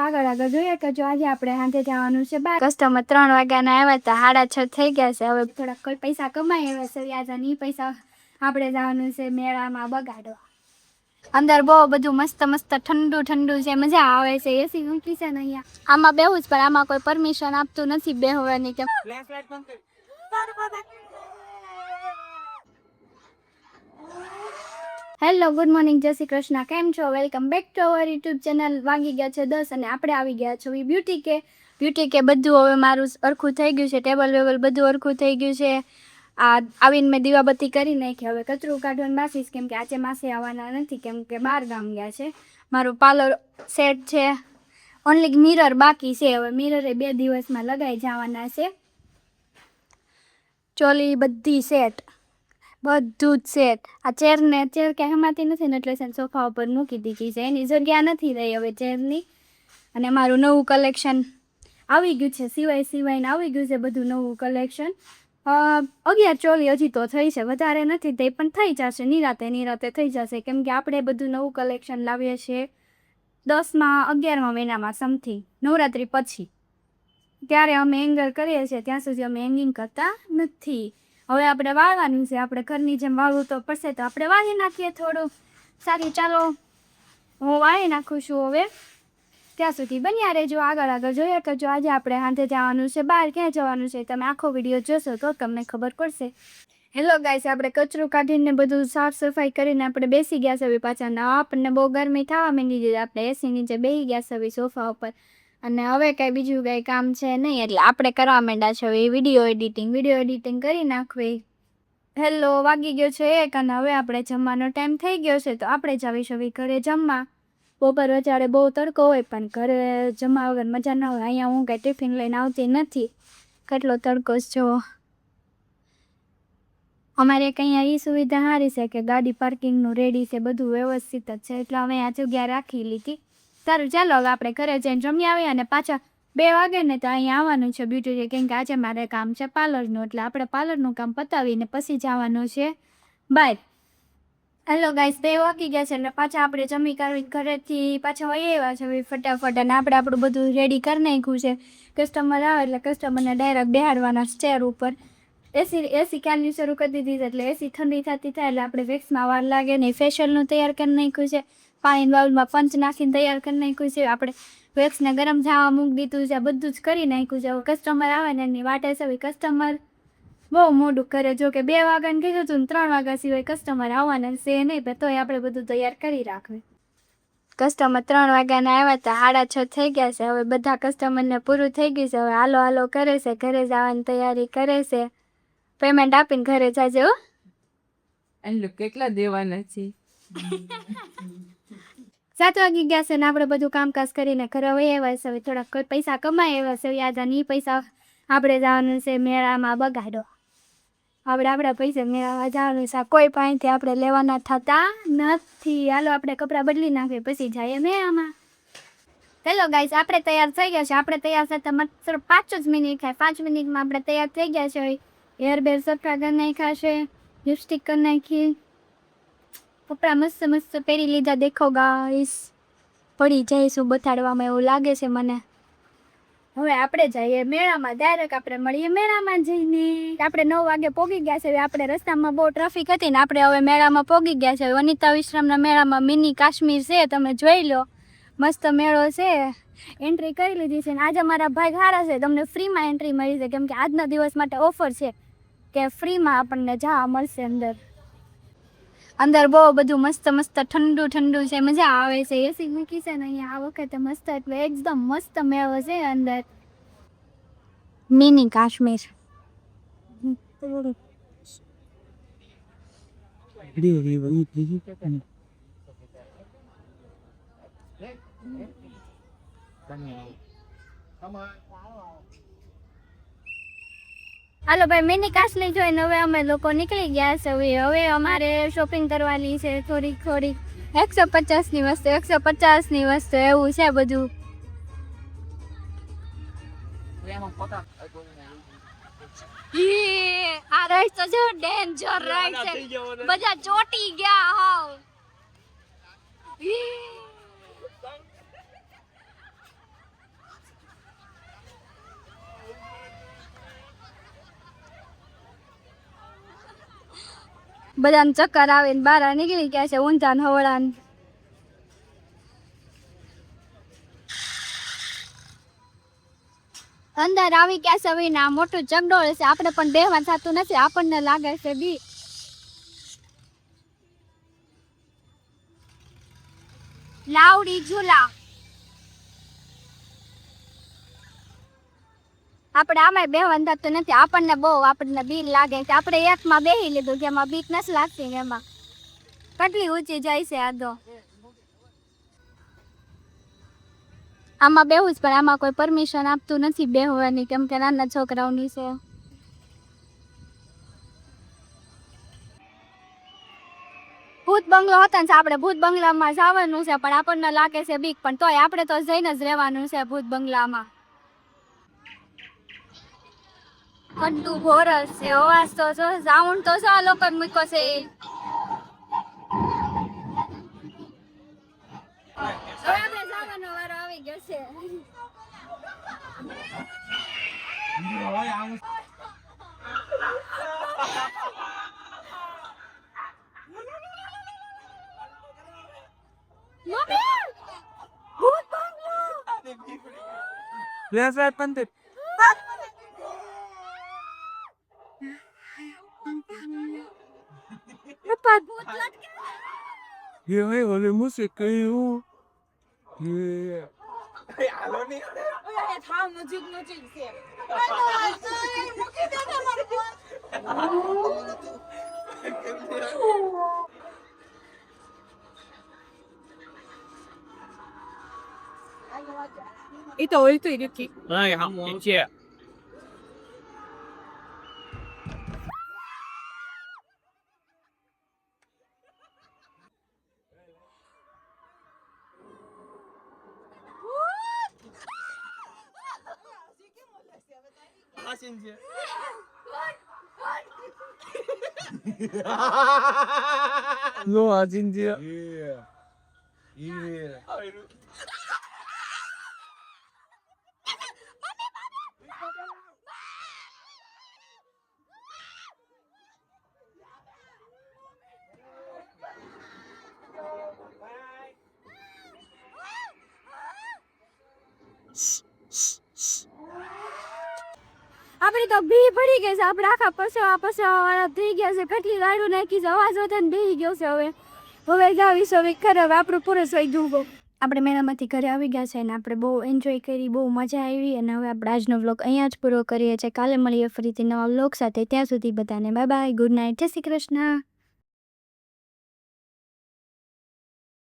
આગળ આગળ જોઈએ કે જો આજે આપણે સાંજે જવાનું છે બાર. કસ્ટમર 3 વાગ્યાના આવ્યા હતા, 6:30 થઈ ગયા છે. હવે થોડાક કોઈ પૈસા કમાઈ આવ્યા છે, વ્યાજા ની પૈસા આપણે જવાનું છે મેળામાં બગાડવા. અંદર બહુ બધું મસ્ત મસ્ત ઠંડુ ઠંડુ છે, મજા આવે છે. એસી મૂકી છે ને અહીંયા, આમાં બેહું જ, પણ આમાં કોઈ પરમિશન આપતું નથી બેહવાની. કેમ હેલો, ગુડ મોર્નિંગ, જય શ્રી કૃષ્ણ. કેમ છો? Welcome back to our YouTube channel. વાગી ગયા છે 10 અને આપણે આવી ગયા છો બ્યુટી કે બધું હવે મારું સરખું થઈ ગયું છે. ટેબલ વેબલ બધું સરખું થઈ ગયું છે. આવીને મેં દીવાબત્તી કરી નાખી. હવે કચરું કાઢવાનું બાકી છે, કેમ કે આજે માસી આવવાના નથી, કેમ કે બહાર ગામ ગયા છે. મારું પાર્લર સેટ છે, ઓનલી મિરર બાકી છે. હવે મિરરે 2 દિવસમાં લગાઈ જવાના છે. ચોલી બધી સેટ, બધું જ સેટ. આ ચેર ક્યાંય હમાતી નથી ને, એટલે સોફા ઉપર મૂકી દીધી છે. એની જગ્યા નથી રહી હવે ચેરની. અને મારું નવું કલેક્શન આવી ગયું છે, સિવાયને આવી ગયું છે બધું નવું કલેક્શન. 11 ચોલી હજી તો થઈ છે, વધારે નથી, તે પણ થઈ જશે નિરાતે થઈ જશે, કેમ કે આપણે બધું નવું કલેક્શન લાવીએ છીએ 11મા મહિનામાં સમથિંગ, નવરાત્રી પછી. ત્યારે અમે એંગર કરીએ છીએ, ત્યાં સુધી અમે હેંગિંગ કરતા નથી. હવે આપણે વાળવાનું છે. આપણે ઘરની જેમ વાળવું તો પડશે, તો આપણે વાળી નાખીએ થોડું. સારી, ચાલો હું વાળી નાખું છું હવે. ત્યાં સુધી બન્યા રહેજો. આગળ આગળ જોઈએ કે જો આજે આપણે સાંજે જવાનું છે બહાર. ક્યાં જવાનું છે તમે આખો વિડીયો જોશો તો તમને ખબર પડશે. હેલો ગાઈસ, આપણે કચરું કાઢીને બધું સાફ સફાઈ કરીને આપણે બેસી ગયા છે પાછા. આપણને બહુ ગરમી થવા માંડી છે, આપણે એસી નીચે બેસી ગયા છે સોફા ઉપર. અને હવે કાંઈ બીજું કાંઈ કામ છે નહીં, એટલે આપણે કરવા માંડ્યા છે હવે વિડીયો એડિટિંગ કરી નાખવી. હેલો, વાગી ગયો છે 1 અને હવે આપણે જમવાનો ટાઈમ થઈ ગયો છે, તો આપણે જ આવીશું ઘરે જમવા. બપોર વચારે બહુ તડકો હોય, પણ ઘરે જમવા વગર મજા ના હોય. અહીંયા હું કાંઈ ટિફિન લઈને આવતી નથી, કેટલો તડકો જ જો. અમારે અહીંયા એ સુવિધા સારી છે કે ગાડી પાર્કિંગનું રેડી છે, બધું વ્યવસ્થિત જ છે, એટલે અમે આ જગ્યા રાખી લીધી. સારું, ચાલો હવે આપણે ઘરે જઈને જમી આવીએ અને પાછા 2 વાગે ને તો અહીંયા આવવાનું છે બ્યુટી, કેમ કે આજે મારે કામ છે પાર્લરનું, એટલે આપણે પાર્લરનું કામ પતાવીને પછી જવાનું છે બાય. હેલો ગાઈસ, 2 વાગી ગયા છે અને પાછા આપણે જમી કરીને ઘરેથી પાછા વહી આવ્યા છે ફટાફટ. અને આપણે આપણું બધું રેડી કરી નાખ્યું છે. કસ્ટમર આવે એટલે કસ્ટમરને ડાયરેક્ટ બેહાડવાના સ્ટેર ઉપર. એસી ક્યારની શરૂ કરી દીધી છે, એટલે એસી ઠંડી થતી થાય એટલે આપણે વેક્સમાં વાર લાગે નહીં. ફેશિયલનું તૈયાર કરી નાખ્યું છે, પાણીની બાઉલમાં પંચ નાખીને તૈયાર કરી નાખ્યું છે. આપણે વેક્સને ગરમ થવા મૂકી દીધું છે, બધું જ કરી નાખ્યું છે. હવે કસ્ટમર આવે ને એની વાટે છે. કસ્ટમર બહુ મોડું કરે, જો કે 2 વાગ્યાને કીધું હતું ને 3 વાગ્યા સિવાય કસ્ટમર આવવાના છે નહીં, પણ તોય આપણે બધું તૈયાર કરી રાખવું. કસ્ટમર 3 વાગ્યાના આવ્યા હતા, 6:30 થઈ ગયા છે. હવે બધા કસ્ટમરને પૂરું થઈ ગયું છે. હવે હાલો કરે છે, ઘરે જવાની તૈયારી કરે છે. પેમેન્ટ આપીને ઘરે જાજે હો. એટલે કેટલા દેવાના છે? 7 વાગી ગયા છે ને આપણે બધું કામકાજ કરીને ઘરે વહી આવ્યા છે. હવે થોડાક કોઈ પૈસા કમાઈ આવ્યા છે, વ્યાજાની પૈસા આપણે જવાનું છે મેળામાં બગાડો. આપણા પૈસા મેળવવા જવાનું છે, કોઈ પાસેથી આપણે લેવાના થતા નથી. હાલો આપણે કપડાં બદલી નાખીએ પછી જઈએ મેળામાં. હેલો ગાઈસ, આપણે તૈયાર થઈ ગયા છે. આપણે તૈયાર થતા માત્ર 5 જ મિનિટ થાય. 5 મિનિટમાં આપણે તૈયાર થઈ ગયા છે. હેર બેર સફા કરી નાખ્યા છે, લિપસ્ટિક કરી નાખી, કપડાં મસ્ત પહેરી લીધા. દેખો ગાઈસ, પડી જઈશું બતાડવામાં એવું લાગે છે મને. હવે આપણે જઈએ મેળામાં, ડાયરેક્ટ આપણે મળીએ મેળામાં જઈને. આપણે 9 વાગે પહોંચી ગયા છે. આપણે રસ્તામાં બહુ ટ્રાફિક હતી ને આપણે હવે મેળામાં પહોંચી ગયા છે. વનિતા વિશ્રામના મેળામાં મિની કાશ્મીર છે, તમે જોઈ લો, મસ્ત મેળો છે. એન્ટ્રી કરી લીધી છે ને આજે મારા ભાઈ સારા છે, તમને ફ્રીમાં એન્ટ્રી મળી છે, કેમ કે આજના દિવસ માટે ઓફર છે કે ફ્રીમાં આપણને જવા મળશે. અંદર બહુ બધું મસ્ત ઠંડુ છે, મજા આવે છે. એસી મૂકી છે ને અહીંયા આ વખતે મસ્ત, એટલે એકદમ મસ્ત મેળો છે અંદર. મિની કાશ્મીર. હાલો ભાઈ, મિની કાશ્મીર જોઈને હવે અમે લોકો નીકળી ગયા છે. હવે અમારે શોપિંગ કરવાની છે થોડીક 150ની વસ્તુ, 150ની વસ્તુ, એવું છે બધું. આ રાઈડ તો જો ડેન્જર રાઈડ છે, બધા ચોટી ગયા હાવ. બધાને ચક્કર આવે ને બહાર નીકળી ગયા છે ઊંધા ને હવળા ને. અંદર આવી ગયા છે હવે ને આ મોટું ચકડોળ છે આપણે પણ બેહવા થતું નથી આપણને લાગે છે બી. લાવડી ઝૂલા આપણે આમાં બેહવાનું થતું નથી આપણને બહુ આપણને બીક લાગે છે આપણે એકમાં બેહી લીધું કે એમાં બીક નથી લાગતી એમાં કેટલી ઊંચી જાય છે આ તો. આમાં બેહું જ પણ આમાં કોઈ પરમિશન આપતું નથી બેહવાની કેમ કે નાના છોકરાઓની છે. ભૂત બંગલો હતા ને આપણે ભૂત બંગલામાં જવાનું છે પણ આપણને લાગે છે બીક પણ તોય આપણે તો જઈને જ રહેવાનું છે ભૂત બંગલામાં. કંટુ ભોરસ છે અવાજ તો જો સાઉન્ડ તો આ લોકો મૂકો છે. હવે આપણે જવાનો વારો આવી ગયો છે. એ તો હોય તો નથી. No, Argentina. આપણી તો ભી પડી ગઈ છે આપણે આખા પસાવા વાળા થઈ ગયા છે કેટલી ગાડું નાખી છે અવાજ વધે ને બેસી ગયો છે હવે જાવીશ હવે ખરાબ આપણું પૂરું થઈ ગયું. આપણે મેળામાંથી ઘરે આવી ગયા છે અને આપણે બહુ એન્જોય કરી બહુ મજા આવી અને હવે આપણે આજનો વ્લોગ અહીંયા જ પૂરો કરીએ છીએ. કાલે મળીએ ફરીથી નવા વ્લોગ સાથે ત્યાં સુધી બધાને બાય બાય ગુડ નાઇટ જય શ્રી કૃષ્ણ.